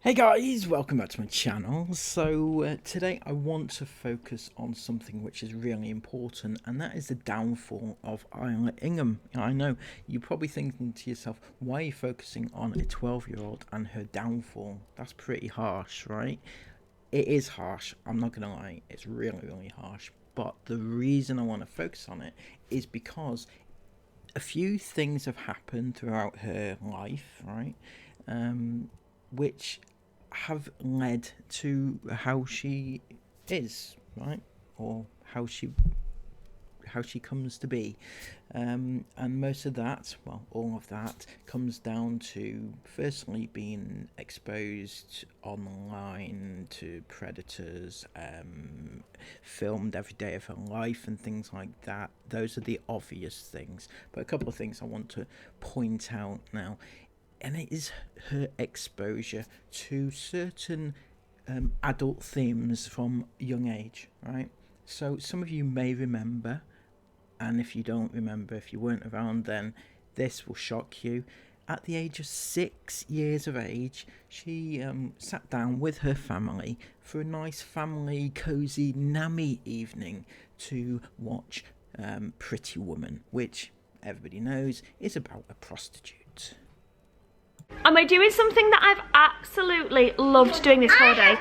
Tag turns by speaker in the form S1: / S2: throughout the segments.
S1: Hey guys, welcome back to my channel. So today I want to focus on something which is really important, and that is the downfall of Isla Ingham. I know you're probably thinking to yourself, why are you focusing on a 12-year-old and her downfall? That's pretty harsh, right? It is harsh, I'm not gonna lie, it's really harsh. But the reason I want to focus on it is because a few things have happened throughout her life, right? Which have led to how she is, right? Or how she comes to be. And most of that, well, all of that comes down to firstly being exposed online to predators, filmed every day of her life and things like that. Those are the obvious things. But a couple of things I want to point out now, and it is her exposure to certain adult themes from a young age, right? So some of you may remember, and if you don't remember, if you weren't around then, this will shock you. At the age of 6 years of age, she sat down with her family for a nice family cozy nammy evening to watch Pretty Woman, which everybody knows is about a prostitute.
S2: Am I doing something that I've absolutely loved doing this holiday?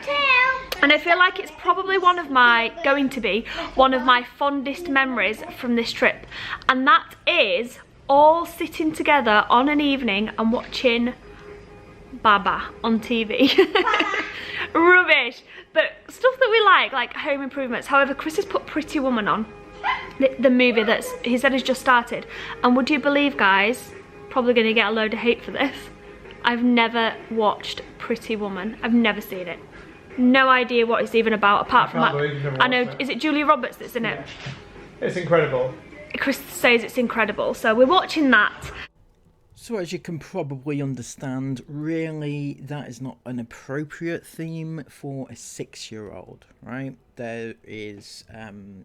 S2: And I feel like it's probably one of my fondest memories from this trip. And that is all sitting together on an evening and watching Baba on TV. Rubbish. But stuff that we like Home Improvements. However, Chris has put Pretty Woman on. The movie that he said has just started. And would you believe, guys, probably going to get a load of hate for this. I've never watched Pretty Woman. I've never seen it. No idea what it's even about, apart from that. I know, is it Julia Roberts that's in it?
S3: It's incredible.
S2: Chris says it's incredible, so we're watching that.
S1: So as you can probably understand, really that is not an appropriate theme for a 6-year-old, right? There is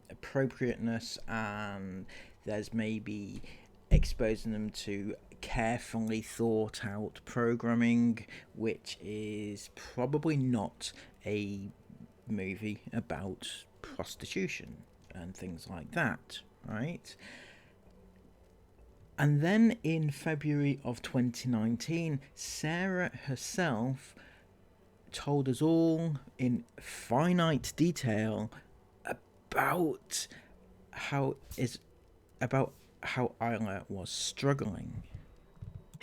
S1: appropriateness, and there's maybe exposing them to carefully thought out programming, which is probably not a movie about prostitution and things like that, right? And then in February of 2019, Sarah herself told us all in finite detail about how Isla was struggling.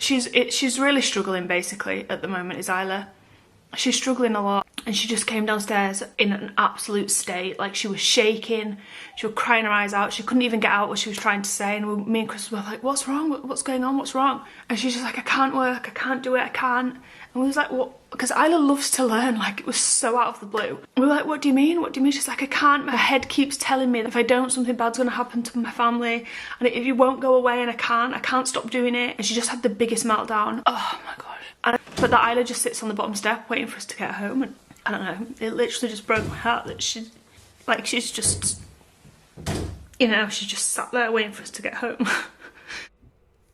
S4: She's really struggling basically at the moment, is Isla. She's struggling a lot, and she just came downstairs in an absolute state. Like, she was shaking, she was crying her eyes out, she couldn't even get out what she was trying to say, and me and Chris were like, what's wrong, what's going on, what's wrong? And she's just like, I can't work, I can't do it, I can't. And we was like, what? Because Isla loves to learn, like, it was so out of the blue. We were like, what do you mean, what do you mean? She's like, I can't, my head keeps telling me that if I don't, something bad's gonna happen to my family, and if you won't go away, and I can't stop doing it. And she just had the biggest meltdown. Oh my gosh. But that Isla just sits on the bottom step waiting for us to get home, and I don't know, it literally just broke my heart that she's just, you know, she just sat there waiting for us to get home.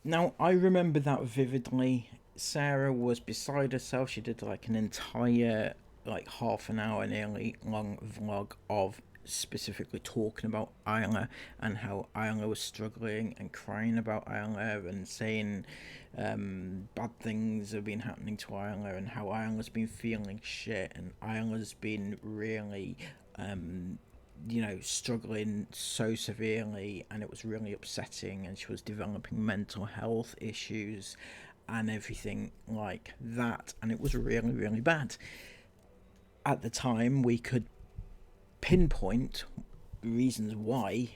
S1: Now, I remember that vividly. Sarah was beside herself. She did like an entire, like, half an hour nearly long vlog of specifically talking about Isla and how Isla was struggling and crying about Isla and saying bad things have been happening to Isla and how Isla's been feeling shit and Isla's been really you know, struggling so severely, and it was really upsetting, and she was developing mental health issues and everything like that, and it was really bad. At the time, we could pinpoint reasons why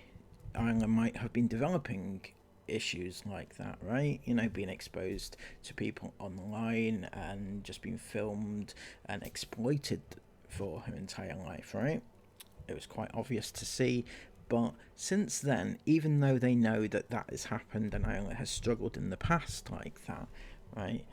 S1: Isla might have been developing issues like that, right? You know, being exposed to people online and just being filmed and exploited for her entire life, right? It was quite obvious to see. But since then, even though they know that that has happened and Isla has struggled in the past like that, right,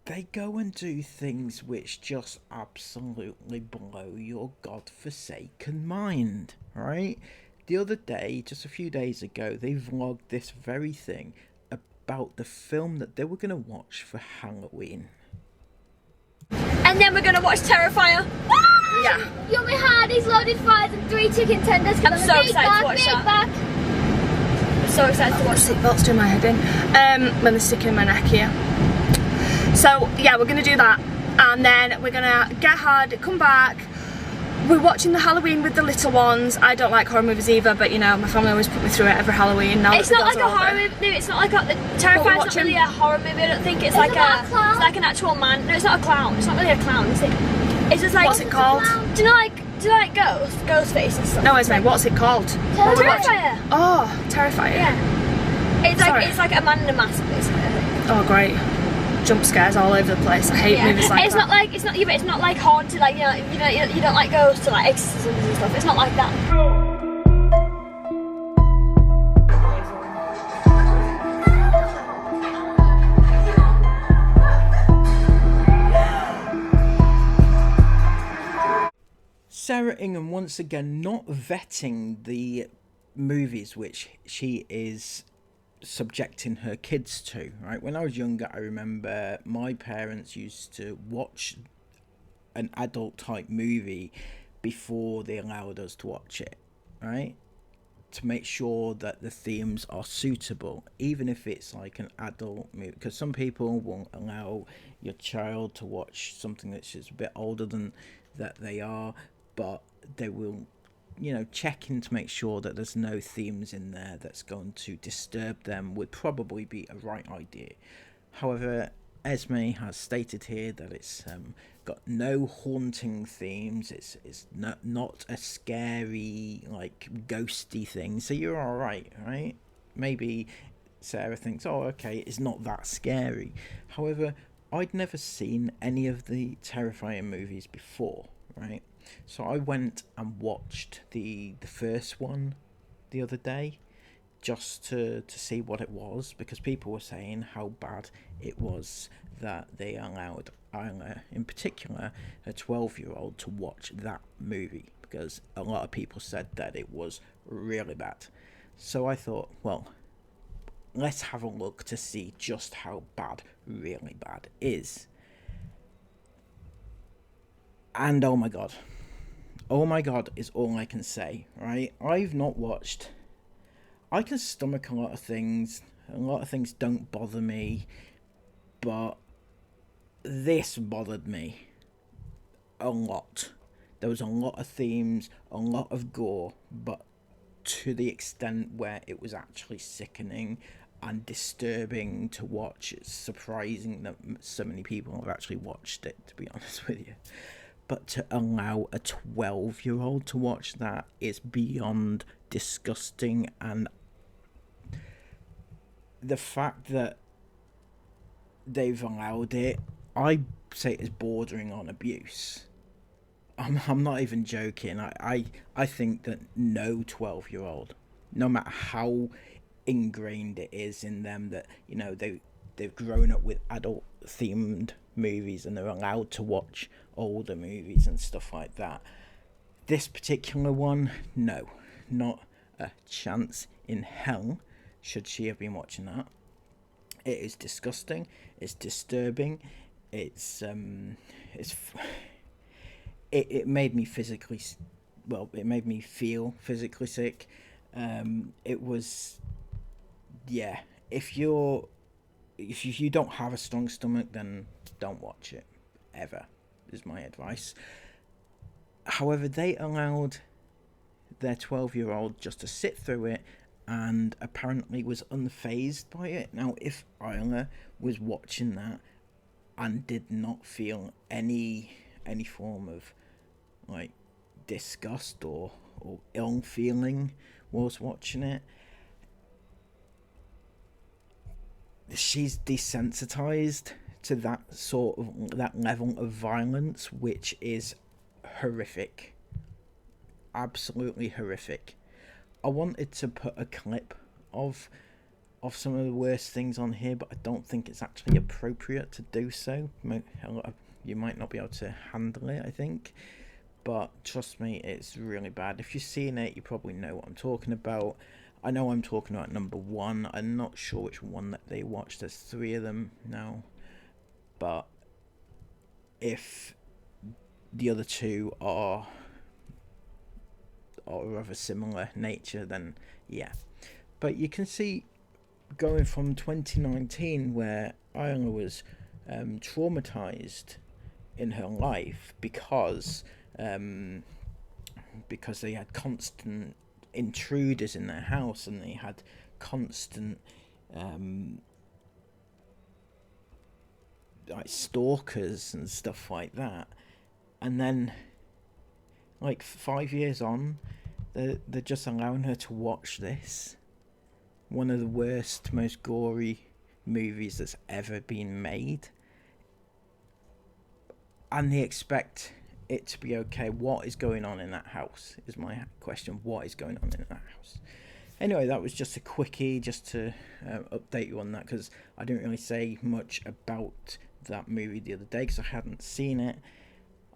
S1: they go and do things which just absolutely blow your godforsaken mind, right? The other day, just a few days ago, they vlogged this very thing about the film that they were going to watch for Halloween.
S2: And then we're gonna watch Terrifier. Yeah.
S5: Yummy Hardee's, loaded fries and 3 chicken tenders.
S2: I'm so excited to watch that. I'm so excited to watch that.
S4: Seatbelts doing my head in. When they're sticking in my neck here. So yeah, we're gonna do that, and then we're gonna get hard, come back. We're watching the Halloween with the little ones. I don't like horror movies either, but you know, my family always put me through it every Halloween. Now
S2: it's not like a horror movie. No, it's not like the Terrifier's not really a horror movie. I don't think it's like it's like an actual man. No, it's not a clown. It's not really a clown. It's just like,
S4: what's it called?
S2: Do you know like ghost face and stuff?
S4: No, Esme, what's it called?
S2: Terrifier.
S4: Oh, Terrifier.
S2: Yeah. It's like a man in a mask, basically. I think.
S4: Oh, great. Jump scares all over the place. I hate movies like that.
S2: It's not like haunted, like you don't like ghosts or like exorcisms and stuff. It's not like that.
S1: Sarah Ingham once again not vetting the movies which she is subjecting her kids to, right? When I was younger, I remember my parents used to watch an adult type movie before they allowed us to watch it, right? To make sure that the themes are suitable, even if it's like an adult movie, because some people won't allow your child to watch something that's just a bit older than that they are, but they will, you know, checking to make sure that there's no themes in there that's going to disturb them would probably be a right idea. However, Esme has stated here that it's got no haunting themes. It's not a scary, like, ghosty thing. So you're all right, right? Maybe Sarah thinks, oh, okay, it's not that scary. However, I'd never seen any of the Terrifier movies before, right? So I went and watched the first one the other day just to see what it was, because people were saying how bad it was that they allowed Isla, in particular, a 12-year-old, to watch that movie, because a lot of people said that it was really bad. So I thought, well, let's have a look to see just how bad, really bad is. And oh my god is all I can say, right? I've not watched... I can stomach a lot of things don't bother me, but this bothered me a lot. There was a lot of themes, a lot of gore, but to the extent where it was actually sickening and disturbing to watch. It's surprising that so many people have actually watched it, to be honest with you. But to allow a 12-year-old to watch that is beyond disgusting, and the fact that they've allowed it, I say it's bordering on abuse. I'm not even joking. I think that no 12-year-old, no matter how ingrained it is in them that, you know, they've grown up with adult-themed movies and they're allowed to watch older movies and stuff like that. This particular one, no, not a chance in hell should she have been watching that. It is disgusting. It's disturbing. It made me physically, well, it made me feel physically sick. It was, yeah. If you don't have a strong stomach, then don't watch it ever, is my advice. However, they allowed their 12-year-old just to sit through it and apparently was unfazed by it. Now, if Isla was watching that and did not feel any form of, like, disgust or ill feeling whilst watching it, she's desensitized to that level of violence, which is horrific. Absolutely horrific. I wanted to put a clip of some of the worst things on here, but I don't think it's actually appropriate to do so. You might not be able to handle it, I think. But trust me, it's really bad. If you've seen it, you probably know what I'm talking about. I know I'm talking about number 1. I'm not sure which one that they watched. There's 3 of them now. But if the other two are of a similar nature, then yeah. But you can see, going from 2019, where Isla was traumatized in her life because they had constant intruders in their house, and they had constant like stalkers and stuff like that. And then, like 5 years on, they're just allowing her to watch this, one of the worst, most gory movies that's ever been made, and they expect it to be okay. What is going on in that house is my question. What is going on in that house? Anyway, that was just a quickie, just to update you on that, because I didn't really say much about that movie the other day because I hadn't seen it.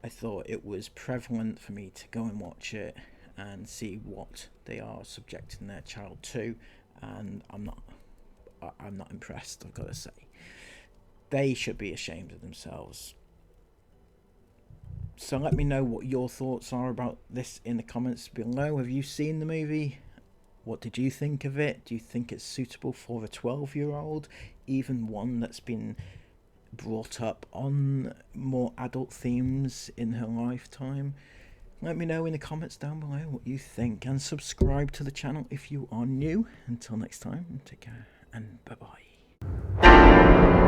S1: I thought it was prevalent for me to go and watch it and see what they are subjecting their child to, and I'm not impressed, I've got to say. They should be ashamed of themselves. So let me know what your thoughts are about this in the comments below. Have you seen the movie? What did you think of it? Do you think it's suitable for a 12-year-old, even one that's been brought up on more adult themes in her lifetime? Let me know in the comments down below what you think, and subscribe to the channel if you are new. Until next time, take care and bye-bye.